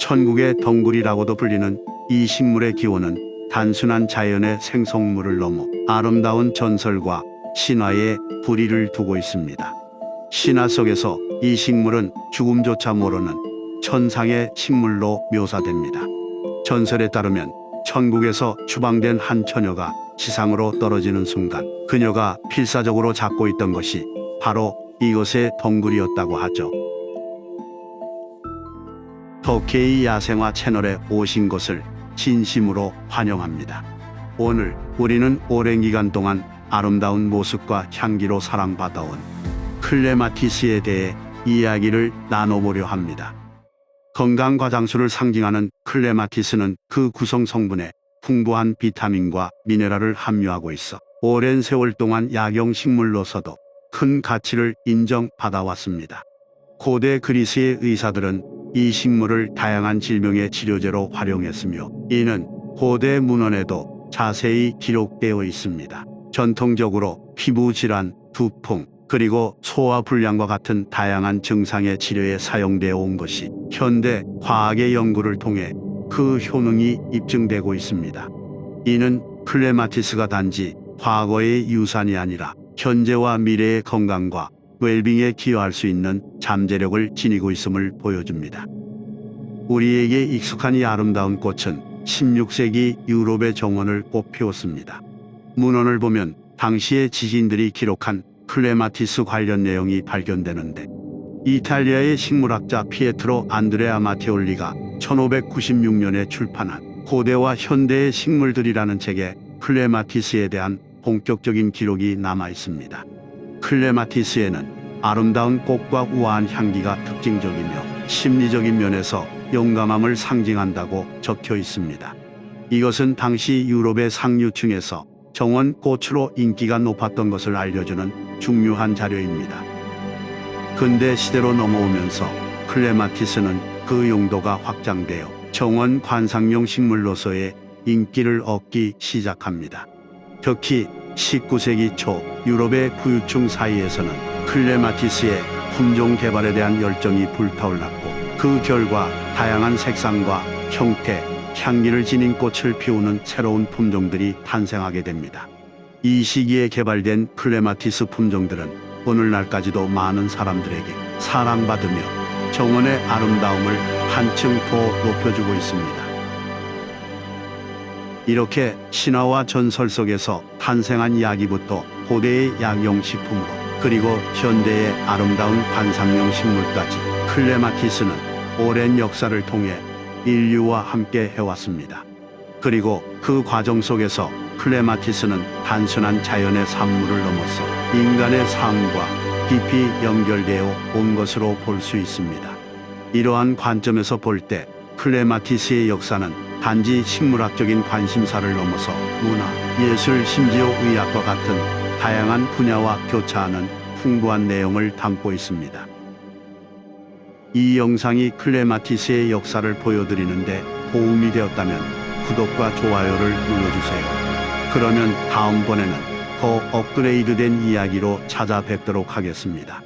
천국의 덩굴이라고도 불리는 이 식물의 기원은 단순한 자연의 생성물을 넘어 아름다운 전설과 신화의 뿌리를 두고 있습니다. 신화 속에서 이 식물은 죽음조차 모르는 천상의 식물로 묘사됩니다. 전설에 따르면 천국에서 추방된 한 처녀가 지상으로 떨어지는 순간 그녀가 필사적으로 잡고 있던 것이 바로 이것의 덩굴이었다고 하죠. 더케이 야생화 채널에 오신 것을 진심으로 환영합니다. 오늘 우리는 오랜 기간 동안 아름다운 모습과 향기로 사랑받아온 클레마티스에 대해 이야기를 나눠보려 합니다. 건강 과장수를 상징하는 클레마티스는 그 구성 성분에 풍부한 비타민과 미네랄을 함유하고 있어 오랜 세월 동안 약용 식물로서도 큰 가치를 인정받아왔습니다. 고대 그리스의 의사들은 이 식물을 다양한 질병의 치료제로 활용했으며 이는 고대 문헌에도 자세히 기록되어 있습니다. 전통적으로 피부 질환, 두통, 그리고 소화불량과 같은 다양한 증상의 치료에 사용되어 온 것이 현대 과학의 연구를 통해 그 효능이 입증되고 있습니다. 이는 클레마티스가 단지 과거의 유산이 아니라 현재와 미래의 건강과 웰빙에 기여할 수 있는 잠재력을 지니고 있음을 보여줍니다. 우리에게 익숙한 이 아름다운 꽃은 16세기 유럽의 정원을 꽃피웠습니다. 문헌을 보면 당시의 지진들이 기록한 클레마티스 관련 내용이 발견되는데 이탈리아의 식물학자 피에트로 안드레아 마테올리가 1596년에 출판한 고대와 현대의 식물들이라는 책에 클레마티스에 대한 본격적인 기록이 남아 있습니다. 클레마티스에는 아름다운 꽃과 우아한 향기가 특징적이며 심리적인 면에서 용감함을 상징한다고 적혀 있습니다. 이것은 당시 유럽의 상류층에서 정원 꽃으로 인기가 높았던 것을 알려주는 중요한 자료입니다. 근대 시대로 넘어오면서 클레마티스는 그 용도가 확장되어 정원 관상용 식물로서의 인기를 얻기 시작합니다. 특히 19세기 초 유럽의 부유층 사이에서는 클레마티스의 품종 개발에 대한 열정이 불타올랐고 그 결과 다양한 색상과 형태, 향기를 지닌 꽃을 피우는 새로운 품종들이 탄생하게 됩니다. 이 시기에 개발된 클레마티스 품종들은 오늘날까지도 많은 사람들에게 사랑받으며 정원의 아름다움을 한층 더 높여주고 있습니다. 이렇게 신화와 전설 속에서 탄생한 이야기부터 고대의 약용식품으로 그리고 현대의 아름다운 관상용 식물까지 클레마티스는 오랜 역사를 통해 인류와 함께 해왔습니다. 그리고 그 과정 속에서 클레마티스는 단순한 자연의 산물을 넘어서 인간의 삶과 깊이 연결되어 온 것으로 볼 수 있습니다. 이러한 관점에서 볼 때 클레마티스의 역사는 단지 식물학적인 관심사를 넘어서 문화, 예술, 심지어 의학과 같은 다양한 분야와 교차하는 풍부한 내용을 담고 있습니다. 이 영상이 클레마티스의 역사를 보여드리는데 도움이 되었다면 구독과 좋아요를 눌러주세요. 그러면 다음번에는 더 업그레이드된 이야기로 찾아뵙도록 하겠습니다.